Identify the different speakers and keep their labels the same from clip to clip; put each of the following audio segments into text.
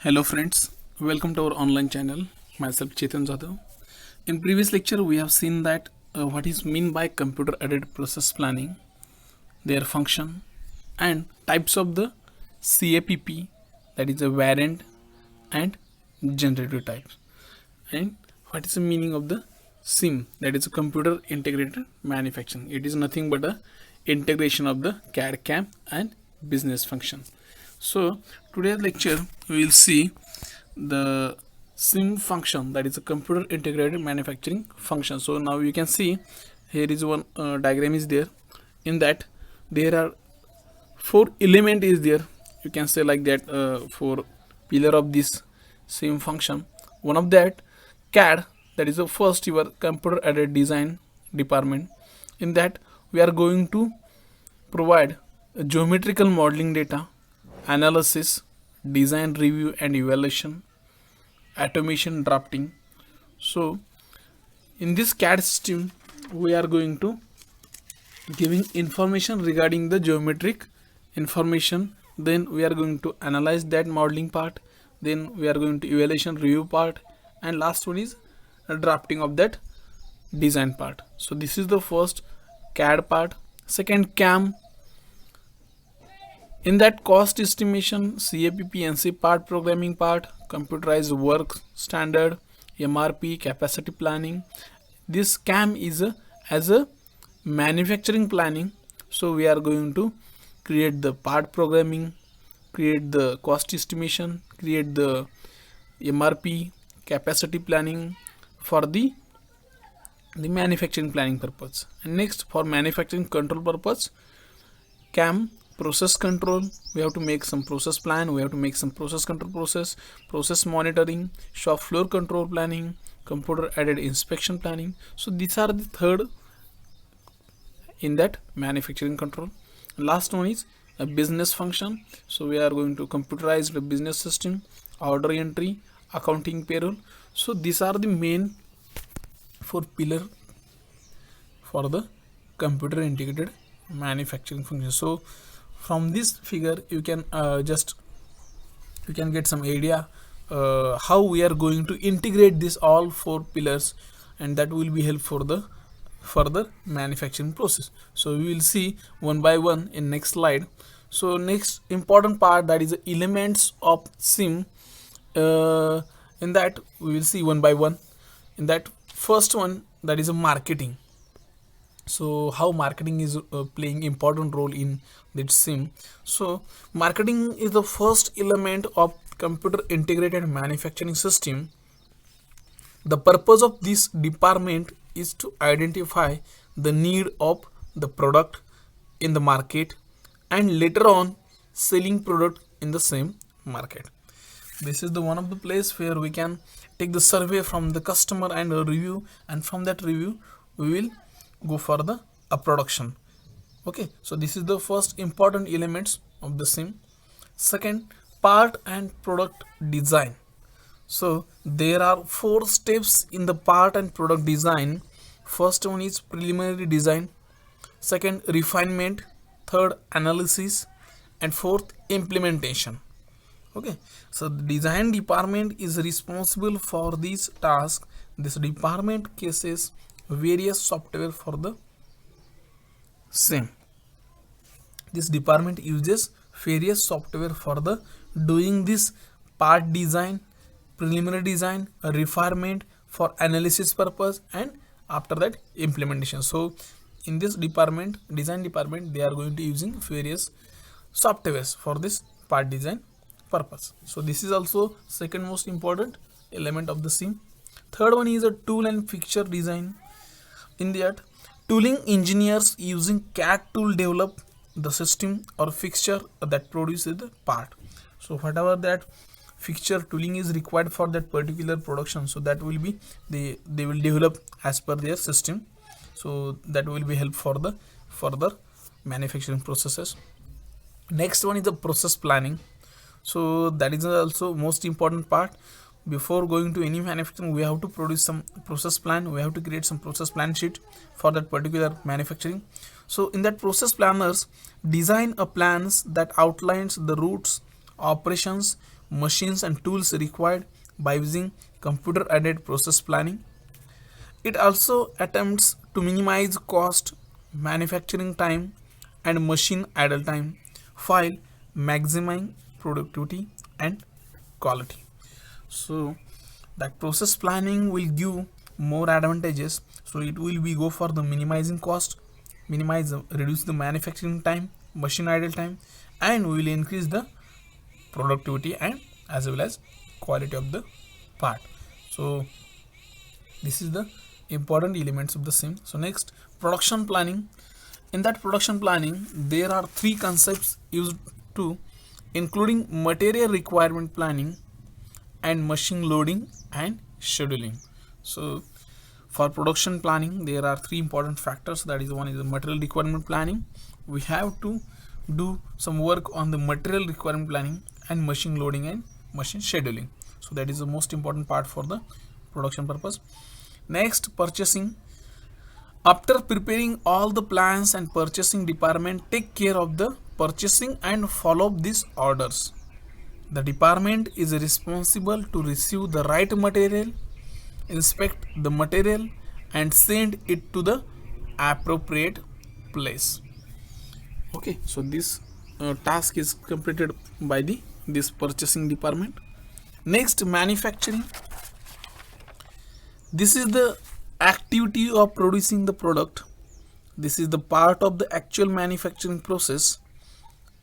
Speaker 1: Hello friends, welcome to our online channel. Myself Chetan Jadhav. In previous lecture we have seen that what is mean by computer aided process planning, their function and types of the CAPP, that is a variant and generative types, and what is the meaning of the SIM, that is a computer integrated manufacturing. It is nothing but a integration of the CAD CAM and business function. So today's lecture we will see the SIM function, that is a computer integrated manufacturing function. So now you can see here is one diagram is there. In that there are four element is there. You can say like that, for pillar of this SIM function. One of that CAD, that is the first your computer aided design department. In that we are going to provide geometrical modeling data, analysis, design review and evaluation, automation drafting. So in this CAD system we are going to giving information regarding the geometric information, then we are going to analyze that modeling part, then we are going to evaluation review part, and last one is a drafting of that design part. So this is the first CAD part. Second, CAM. In that cost estimation, CAPP, NC part, programming part, computerized work standard, MRP, capacity planning. This CAM is as a manufacturing planning. So we are going to create the part programming, create the cost estimation, create the MRP, capacity planning for the manufacturing planning purpose. And next, for manufacturing control purpose, CAM, process control. We have to make some process plan, we have to make some process control process monitoring, shop floor control planning, computer aided inspection planning. So these are the third in that manufacturing control. Last one is a business function. So we are going to computerize the business system, order entry, accounting, payroll. So these are the main four pillar for the computer integrated manufacturing function. So from this figure you can you can get some idea how we are going to integrate this all four pillars, and that will be help for the further manufacturing process. So we will see one by one in next slide. So next important part, that is the elements of SIM. In that we will see one by one. In that first one, that is a marketing. So how marketing is playing important role in that SIM. So marketing is the first element of computer integrated manufacturing system. The purpose of this department is to identify the need of the product in the market and later on selling product in the same market. This is the one of the place where we can take the survey from the customer and a review, and from that review we will go for the production. Okay, so this is the first important elements of the SIM. Second, part and product design. So there are four steps in the part and product design. First one is preliminary design, second refinement, third analysis, and fourth implementation. Okay, so the design department is responsible for this task. This department cases various software for the SIM. This department uses various software for the doing this part design, preliminary design, refinement for analysis purpose, and after that implementation. So in this department, design department, they are going to using various softwares for this part design purpose. So this is also second most important element of the SIM. Third one is a tool and fixture design. In that, tooling engineers using CAD tool develop the system or fixture that produces the part. So whatever that fixture tooling is required for that particular production, so that will be they will develop as per their system. So that will be help for the further manufacturing processes. Next one is the process planning. So that is also most important part. Before going to any manufacturing, we have to produce some process plan, we have to create some process plan sheet for that particular manufacturing. So in that process planners design a plans that outlines the routes, operations, machines and tools required by using computer aided process planning. It also attempts to minimize cost, manufacturing time, and machine idle time while maximizing productivity and quality. So that process planning will give more advantages. So it will be go for the minimizing cost, reduce the manufacturing time, machine idle time, and will increase the productivity and as well as quality of the part. So this is the important elements of the same. So next, production planning. In that production planning, there are three concepts used to, including material requirement planning and machine loading and scheduling. So for production planning, there are three important factors. That is, one is the material requirement planning. We have to do some work on the material requirement planning and machine loading and machine scheduling. So that is the most important part for the production purpose. Next, purchasing. After preparing all the plans, and purchasing department take care of the purchasing and follow up these orders. The department is responsible to receive the right material, inspect the material, and send it to the appropriate place. Okay, so this task is completed by this purchasing department. Next, manufacturing. This is the activity of producing the product. This is the part of the actual manufacturing process,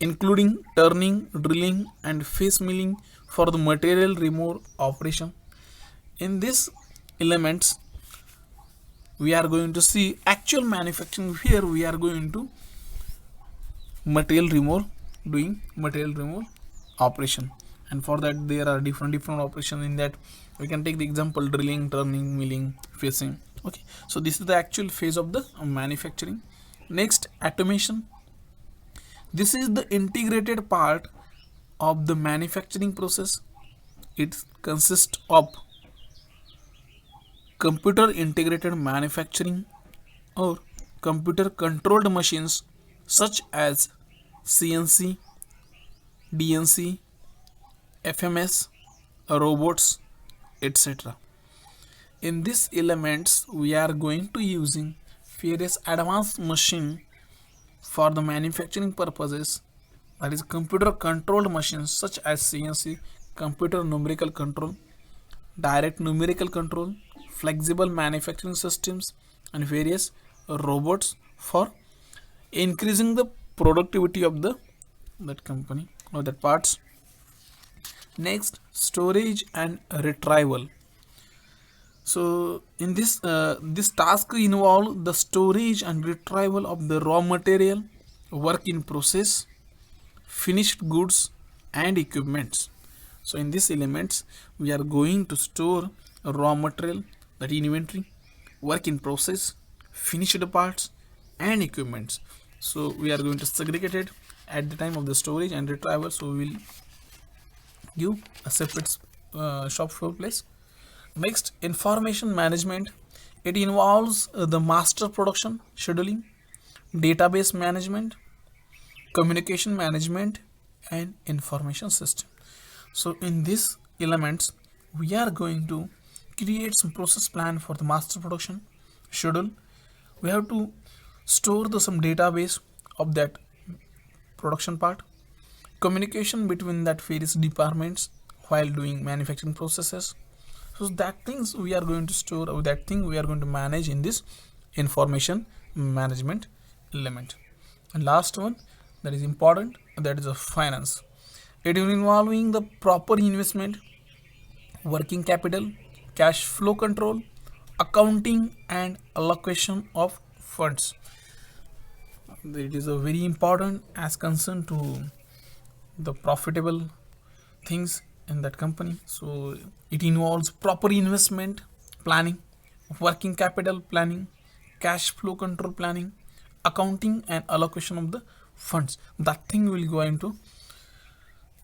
Speaker 1: including turning, drilling, and face milling for the material remove operation. In these elements, we are going to see actual manufacturing. Here we are going to doing material remove operation, and for that there are different operations. In that, we can take the example drilling, turning, milling, facing. Okay, so this is the actual phase of the manufacturing. Next, automation. This is the integrated part of the manufacturing process. It consists of computer integrated manufacturing or computer controlled machines such as CNC, DNC, FMS, robots, etc. In these elements, we are going to using various advanced machine for the manufacturing purposes. That is, computer controlled machines such as CNC, computer numerical control, direct numerical control, flexible manufacturing systems, and various robots for increasing the productivity of that company or that parts. Next, storage and retrieval. So in this task involve the storage and retrieval of the raw material, work in process, finished goods, and equipments. So in these elements, we are going to store raw material, that inventory, work in process, finished parts, and equipments. So we are going to segregate it at the time of the storage and retrieval. So we will give a separate shop floor place. Next, information management. It involves the master production scheduling, database management, communication management, and information system. So in these elements, we are going to create some process plan for the master production schedule. We have to store some database of that production part, communication between that various departments while doing manufacturing processes. So that things we are going to store, or that thing we are going to manage in this information management element. And last one that is important, that is a finance. It is involving the proper investment, working capital, cash flow control, accounting, and allocation of funds. It is a very important as concerned to the profitable things in that company. So it involves proper investment planning, working capital planning, cash flow control planning, accounting, and allocation of the funds. That thing will go into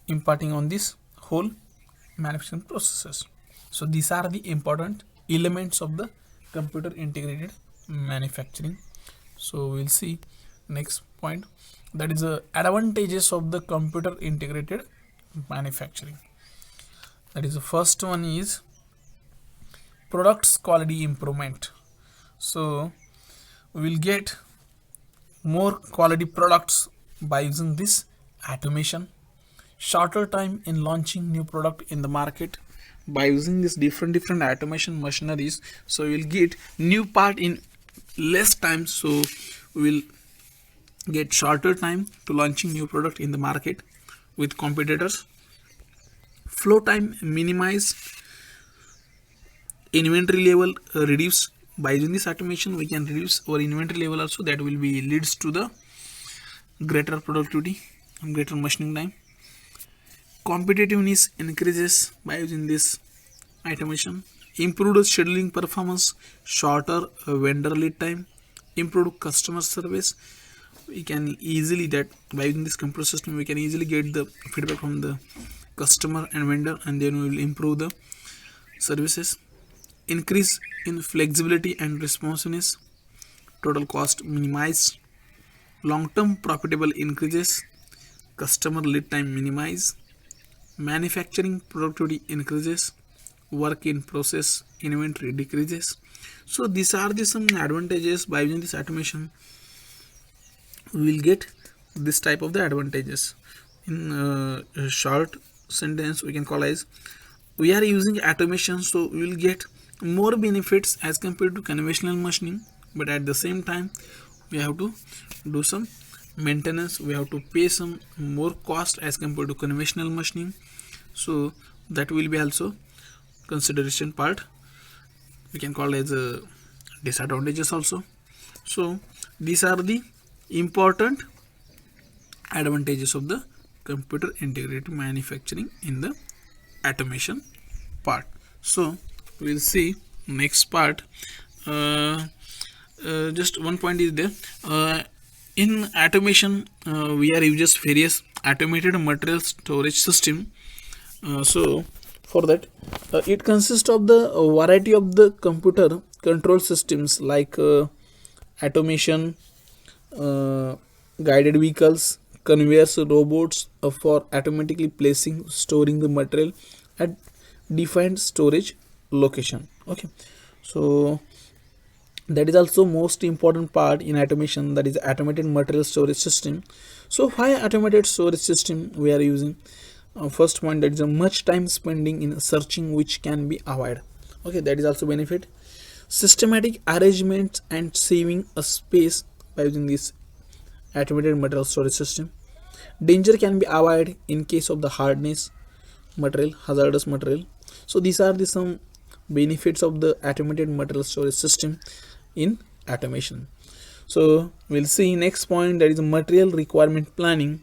Speaker 1: imparting on this whole manufacturing processes. So these are the important elements of the computer integrated manufacturing. So we'll see next point, that is the advantages of the computer integrated manufacturing. That is, the first one is products quality improvement. So we will get more quality products by using this automation. Shorter time in launching new product in the market by using this different automation machineries. So we will get new part in less time, so we will get shorter time to launching new product in the market with competitors. Flow time minimize, inventory level reduce. By using this automation we can reduce our inventory level also, that will be leads to the greater productivity and greater machining time. Competitiveness increases by using this automation. Improved scheduling performance, shorter vendor lead time, improved customer service. We can easily, that by using this computer system we can easily get the feedback from the customer and vendor, and then we will improve the services. Increase in flexibility and responsiveness, total cost minimized, long-term profitable increases, customer lead time minimize, manufacturing productivity increases, work in process inventory decreases. So these are the some advantages. By using this automation we will get this type of the advantages. In a short sentence we can call as, we are using automation, so we will get more benefits as compared to conventional machining, but at the same time we have to do some maintenance, we have to pay some more cost as compared to conventional machining. So that will be also consideration part, we can call as disadvantages also. So these are the important advantages of the computer integrated manufacturing in the automation part. So we'll see next part. Just one point is there, in automation we are uses various automated material storage system. So for that it consists of the variety of the computer control systems like automation, guided vehicles, conveyors, robots for automatically placing, storing the material at defined storage location. Okay, so that is also most important part in automation, that is automated material storage system. So why automated storage system we are using? First point, that is a much time spending in searching which can be avoided. Okay, that is also benefit. Systematic arrangement and saving a space by using this automated material storage system. Danger can be avoided in case of the hardness material, hazardous material. So these are the some benefits of the automated material storage system in automation. So we'll see next point, that is material requirement planning.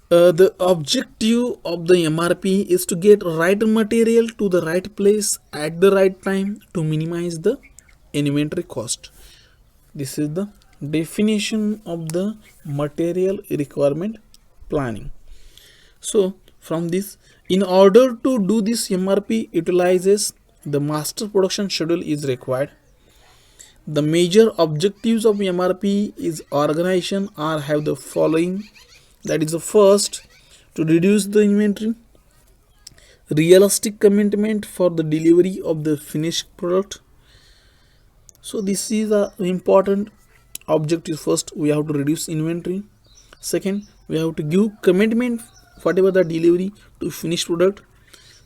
Speaker 1: The objective of the MRP is to get right material to the right place at the right time to minimize the inventory cost. This is the definition of the material requirement planning. So from this, in order to do this, MRP utilizes the master production schedule is required. The major objectives of MRP is organization are have the following, that is the first, to reduce the inventory, realistic commitment for the delivery of the finished product. So this is a important objective. First we have to reduce inventory, second we have to give commitment whatever the delivery to finished product,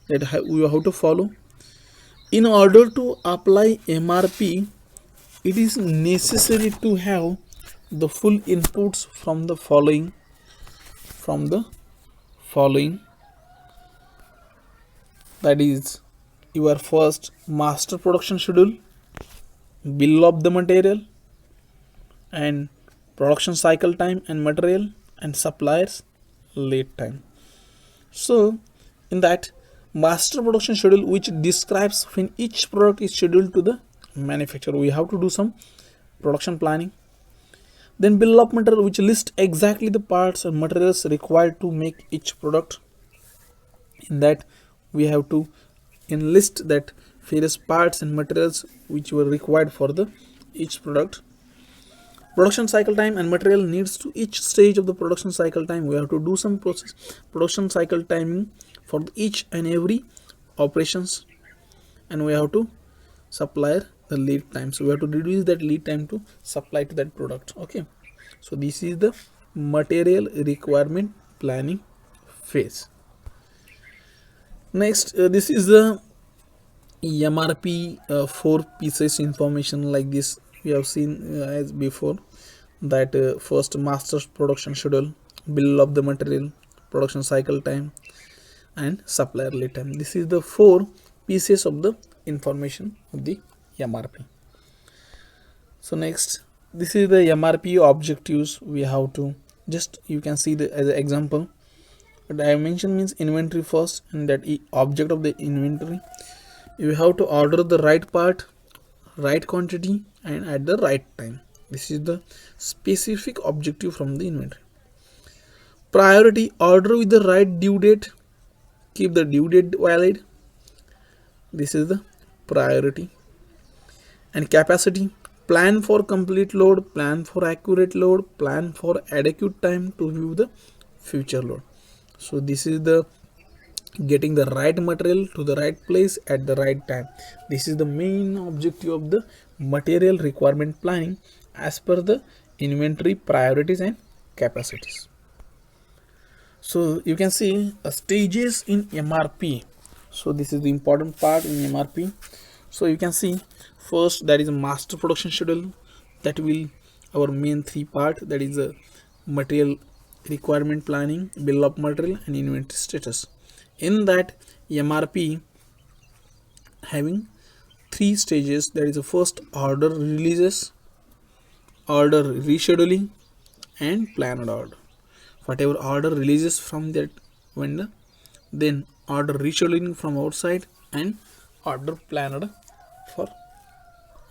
Speaker 1: that we have to follow. In order to apply MRP, it is necessary to have the full inputs from the following, that is your first master production schedule, bill of the material, and production cycle time and material, and suppliers lead time. So in that master production schedule, which describes when each product is scheduled to the manufacturer, we have to do some production planning. Then bill of material, which lists exactly the parts and materials required to make each product. In that we have to enlist that various parts and materials which were required for the each product. Production cycle time and material needs to each stage of the production cycle time. We have to do some process production cycle timing for each and every operations, and we have to supply the lead time. So we have to reduce that lead time to supply to that product. Okay, so this is the material requirement planning phase. Next, this is the MRP, 4 pieces information like this. We have seen as before that first master production schedule, bill of the material, production cycle time, and supplier lead time. This is the 4 pieces of the information of the MRP. So next, this is the MRP objectives. We have to just, you can see the as an example, dimension means inventory first, and that object of the inventory, you have to order the right part, right quantity, and at the right time. This is the specific objective from the inventory. Priority, order with the right due date, keep the due date valid. This is the priority. And capacity, plan for complete load, plan for accurate load, plan for adequate time to view the future load. So this is the getting the right material to the right place at the right time. This is the main objective of the material requirement planning as per the inventory priorities and capacities. So you can see stages in MRP. So this is the important part in MRP. So you can see first, that is a master production schedule, that will our main 3 part, that is a material requirement planning, bill of material, and inventory status. In that MRP having 3 stages, that is the first order releases, order rescheduling, and planned order. Whatever order releases from that vendor, then order rescheduling from outside, and order planned for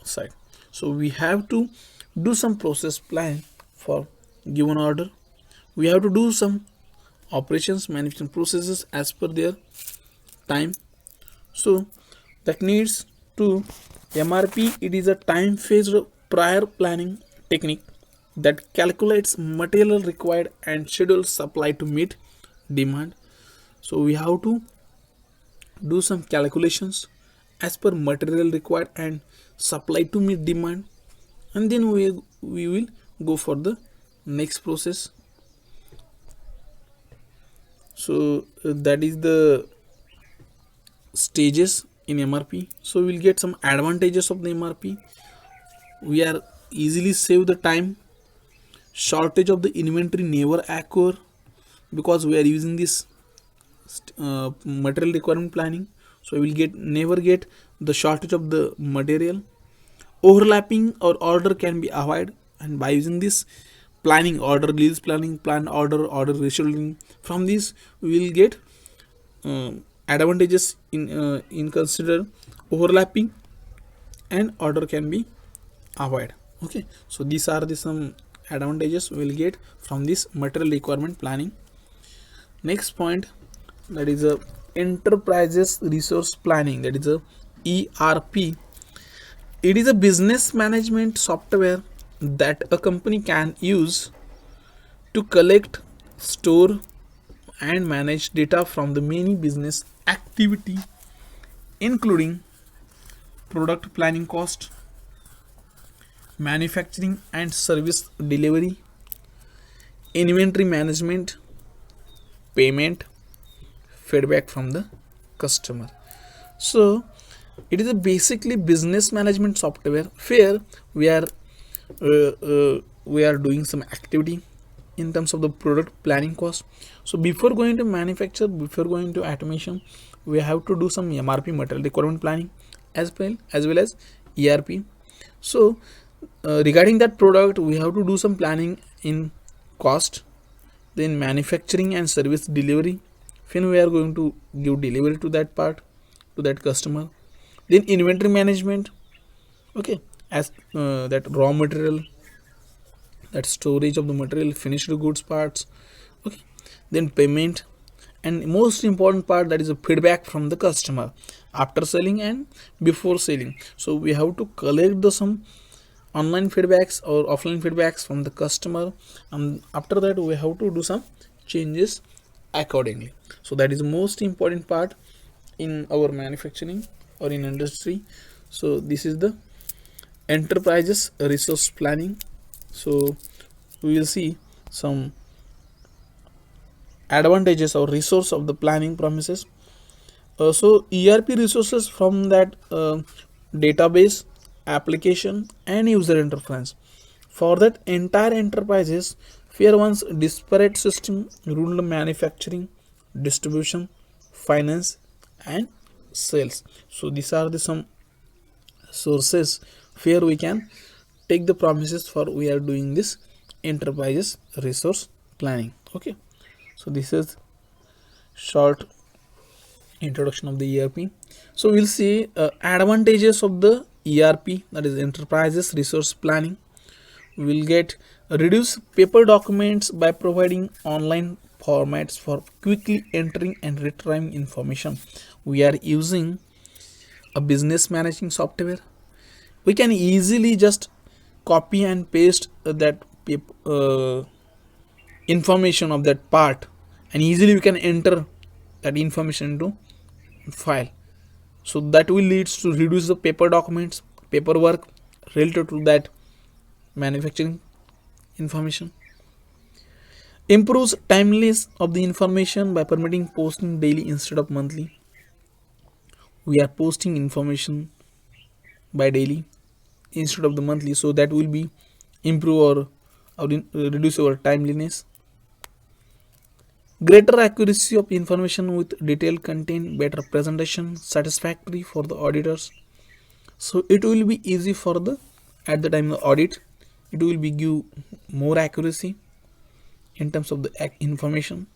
Speaker 1: side. So we have to do some process plan for given order. We have to do some operations management processes as per their time. So that needs to MRP, it is a time phased prior planning technique that calculates material required and schedules supply to meet demand. So we have to do some calculations as per material required and supply to meet demand, and then we will go for the next process. So that is the stages in MRP. So we'll get some advantages of the MRP. We are easily save the time, shortage of the inventory never occur because we are using this material requirement planning. So we will never get the shortage of the material. Overlapping or order can be avoided, and by using this planning, order release planning, plan order rescheduling, from this we will get advantages in consider overlapping and order can be avoided. Okay, so these are the some advantages we will get from this material requirement planning. Next point, that is a enterprises resource planning, that is a ERP. It is a business management software that a company can use to collect, store, and manage data from the many business activity, including product planning cost, manufacturing and service delivery, inventory management, payment, feedback from the customer. So it is a basically business management software where we are doing some activity in terms of the product planning cost. So before going to manufacture, before going to automation, we have to do some MRP, material requirement planning, as well as ERP. So regarding that product, we have to do some planning in cost, then manufacturing and service delivery, when we are going to give delivery to that part to that customer, then inventory management, okay, as that raw material, that storage of the material, finished goods parts, okay, then payment, and most important part, that is a feedback from the customer after selling and before selling. So we have to collect the some online feedbacks or offline feedbacks from the customer, and after that we have to do some changes accordingly. So that is the most important part in our manufacturing or in industry. So this is the enterprises resource planning. So we will see some advantages or resource of the planning promises. So ERP resources from that database, application and user interface. For that entire enterprises, fear one's disparate system ruled manufacturing, distribution, finance and sales. So these are the some sources where we can take the promises for we are doing this enterprises resource planning. Okay, so this is short introduction of the ERP. So we'll see advantages of the ERP, that is enterprises resource planning. We will get reduce paper documents by providing online formats for quickly entering and retrieving information. We are using a business managing software. We can easily just copy and paste that information of that part, and easily we can enter that information into file. So that will leads to reduce the paper documents, paperwork related to that manufacturing information. Improves timeliness of the information by permitting posting daily instead of monthly. We are posting information by daily instead of the monthly, so that will be improve or reduce our timeliness. Greater accuracy of information with detailed content, better presentation, satisfactory for the auditors. So it will be easy for the at the time of audit, it will be give more accuracy in terms of the information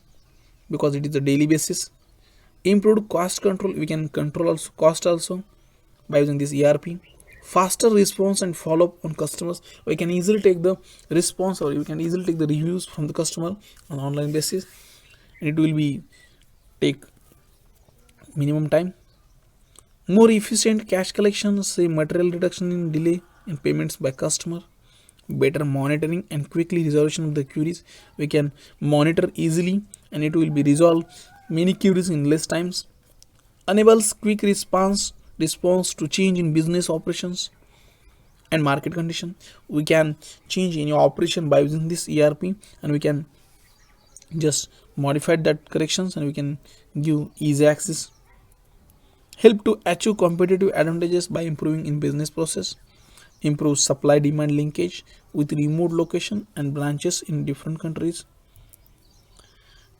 Speaker 1: because it is a daily basis. Improved cost control, we can control also cost also by using this ERP. Faster response and follow up on customers, we can easily take the response or you can easily take the reviews from the customer on online basis, and it will be take minimum time. More efficient cash collection, say material reduction in delay in payments by customer. Better monitoring and quickly resolution of the queries, we can monitor easily and it will be resolved many queries in less times. Enables quick response to change in business operations and market condition. We can change any operation by using this ERP, and we can just modify that corrections and we can give easy access. Help to achieve competitive advantages by improving in business process. Improve supply demand linkage with remote location and branches in different countries.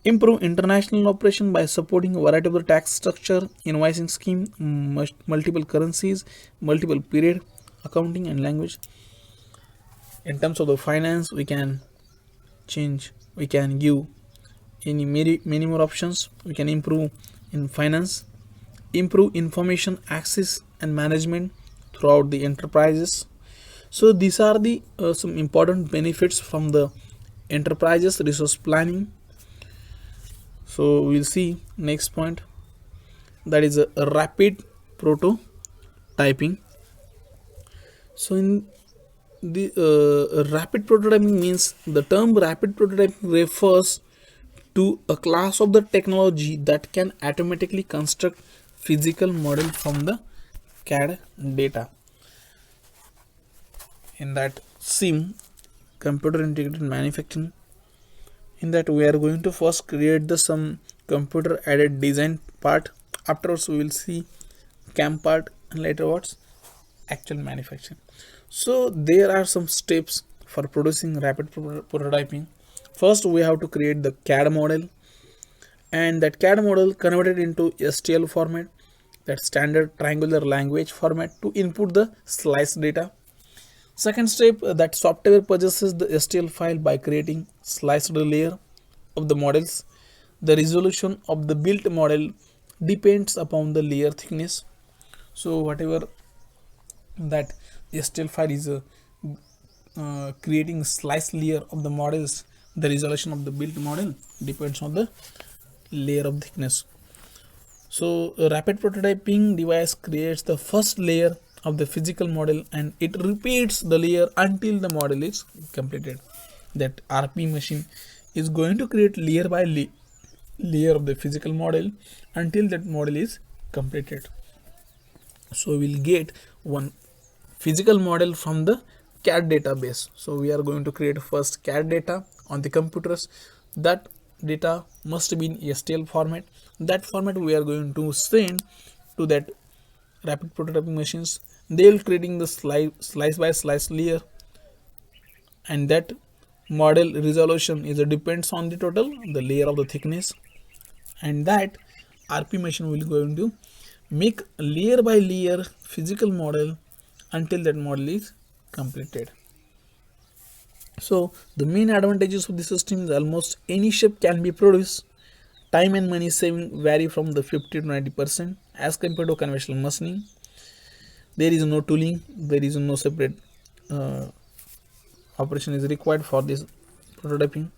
Speaker 1: Improve international operation by supporting a variety of the tax structure, invoicing scheme, multiple currencies, multiple period accounting and language. In terms of the finance, we can change, we can give many more options. We can improve in finance, improve information access and management throughout the enterprises. So these are the some important benefits from the enterprises resource planning. So we'll see next point, that is a rapid prototyping. So in the rapid prototyping means, the term rapid prototyping refers to a class of the technology that can automatically construct physical model from the CAD data. In that CIM, computer integrated manufacturing, in that we are going to first create the some computer aided design part, afterwards we will see CAM part, and later what's actual manufacturing. So there are some steps for producing rapid prototyping. First we have to create the CAD model, and that CAD model converted into STL format, that standard triangular language format, to input the slice data. Second step, that software purchases the STL file by creating sliced layer of the models. The resolution of the built model depends upon the layer thickness. So whatever that STL file is creating slice layer of the models, the resolution of the built model depends on the layer of thickness. So a rapid prototyping device creates the first layer of the physical model, and it repeats the layer until the model is completed. That RP machine is going to create layer by layer of the physical model until that model is completed. So we'll get one physical model from the CAD database. So we are going to create first CAD data on the computers. That data must be in STL format. That format we are going to send to that rapid prototyping machines. They will creating the slice by slice layer, and that model resolution is depends on the total the layer of the thickness, and that RP machine will going to make layer by layer physical model until that model is completed. So the main advantages of the system is almost any shape can be produced. Time and money saving vary from the 50 to 90% as compared to conventional machining. There is no tooling, there is no separate operation is required for this prototyping.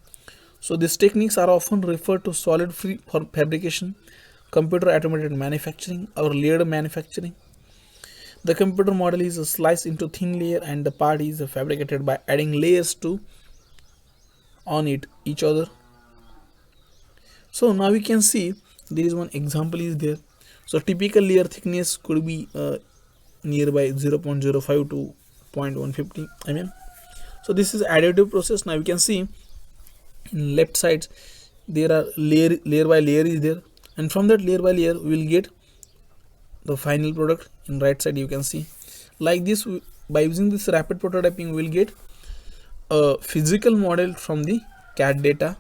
Speaker 1: So these techniques are often referred to solid free for fabrication, computer automated manufacturing, or layered manufacturing. The computer model is sliced into thin layer, and the part is fabricated by adding layers to on it each other. So now we can see there is one example is there. So typical layer thickness could be nearby 0.05 to 0.150 mm. So this is additive process. Now we can see in left side there are layer by layer is there, and from that layer by layer we will get the final product. In right side you can see like this. By using this rapid prototyping we will get a physical model from the CAD data.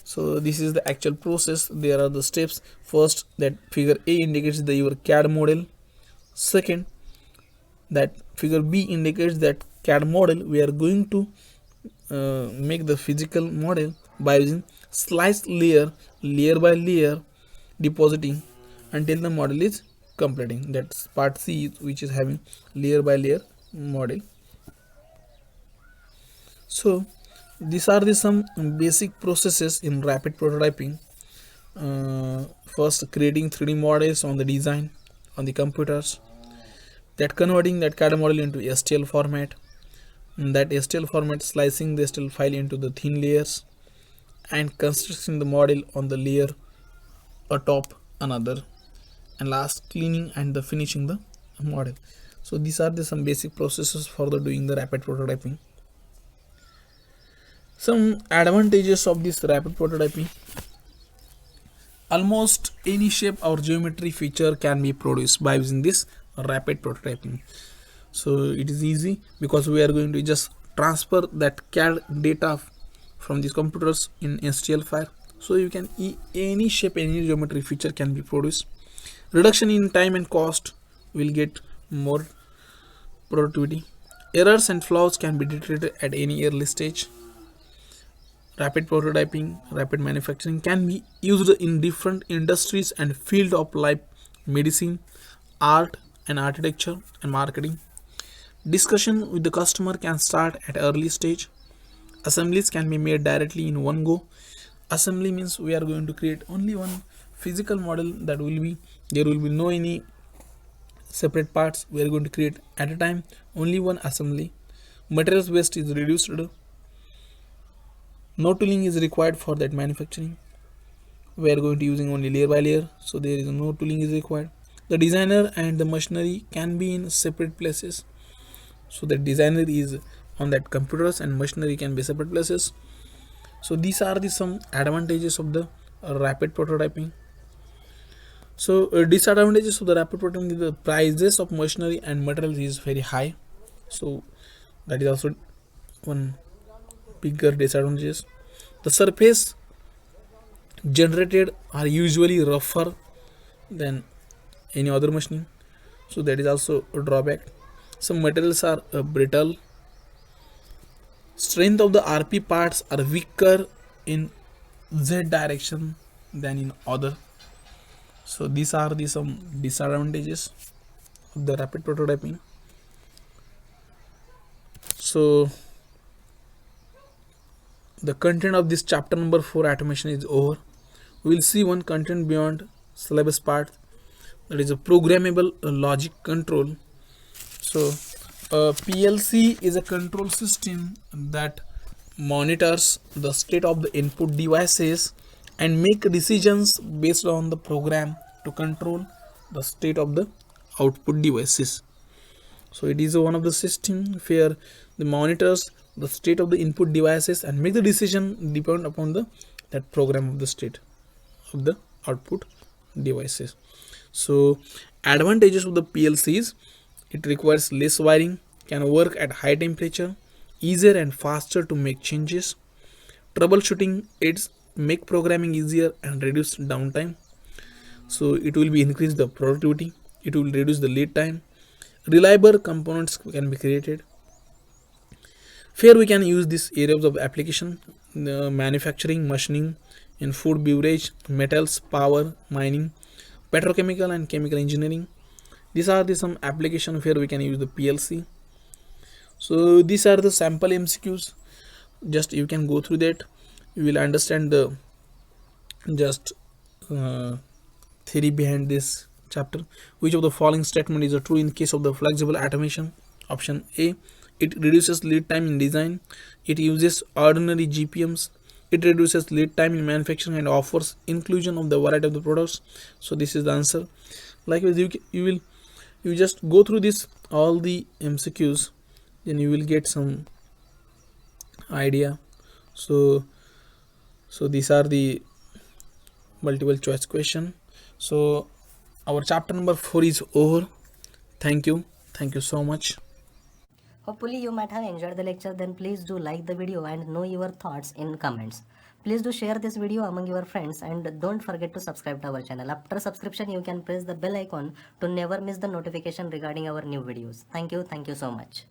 Speaker 1: So this is the actual process. There are the steps. First, that figure A indicates the your CAD model. Second, that figure B indicates that CAD model. We are going to make the physical model by using slice layer by layer depositing until the model is completing. That's part C, which is having layer by layer model. So these are the some basic processes in rapid prototyping. First, creating 3D models on the design on the computers, that converting that CAD model into STL format, that STL format slicing the STL file into the thin layers, and constructing the model on the layer atop another, and last cleaning and the finishing the model. So these are the some basic processes for the doing the rapid prototyping. Some advantages of this rapid prototyping: almost any shape or geometry feature can be produced by using this rapid prototyping. So it is easy because we are going to just transfer that CAD data from these computers in STL file. So you can any shape, any geometry feature can be produced. Reduction in time and cost, will get more productivity. Errors and flaws can be detected at any early stage. Rapid prototyping, rapid manufacturing can be used in different industries and field of like medicine, art and architecture, and marketing. Discussion with the customer can start at early stage. Assemblies can be made directly in one go. Assembly means we are going to create only one physical model, that will be there will be no any separate parts. We are going to create at a time only one assembly. Materials waste is reduced. No tooling is required for that manufacturing. We are going to using only layer by layer, so there is no tooling is required. The designer and the machinery can be in separate places. So the designer is on that computers and machinery can be separate places. So these are the some advantages of the rapid prototyping. So disadvantages of the rapid prototyping is the prices of machinery and materials is very high. So that is also one bigger disadvantages. The surface generated are usually rougher than any other machining, so that is also a drawback. Some materials are brittle. Strength of the RP parts are weaker in Z direction than in other. So these are the some disadvantages of the rapid prototyping. So the content of this chapter number 4 automation is over. We will see one content beyond syllabus part. that is a programmable logic control. So a PLC is a control system that monitors the state of the input devices and make decisions based on the program to control the state of the output devices. So it is one of the system where the monitors the state of the input devices and make the decision depend upon the that program of the state of the output devices. So advantages of the PLCs: it requires less wiring, can work at high temperature, easier and faster to make changes. Troubleshooting it's make programming easier and reduce downtime. So it will be increase the productivity, it will reduce the lead time, reliable components can be created. Here we can use these areas of application: manufacturing, machining, in food, beverage, metals, power, mining, petrochemical and chemical engineering. These are the some application where we can use the PLC. So these are the sample MCQs. Just you can go through that. You will understand the just theory behind this chapter. Which of the following statement is true in case of the flexible automation? Option A: it reduces lead time in design. It uses ordinary GPMs. It reduces lead time in manufacturing and offers inclusion of the variety of the products. So this is the answer. Likewise, you just go through this all the MCQs, then you will get some idea. So these are the multiple choice question. So our chapter number 4 is over. Thank you so much.
Speaker 2: Hopefully you might have enjoyed the lecture. Then please do like the video and know your thoughts in comments. Please do share this video among your friends and don't forget to subscribe to our channel. After subscription you can press the bell icon to never miss the notification regarding our new videos. Thank you so much.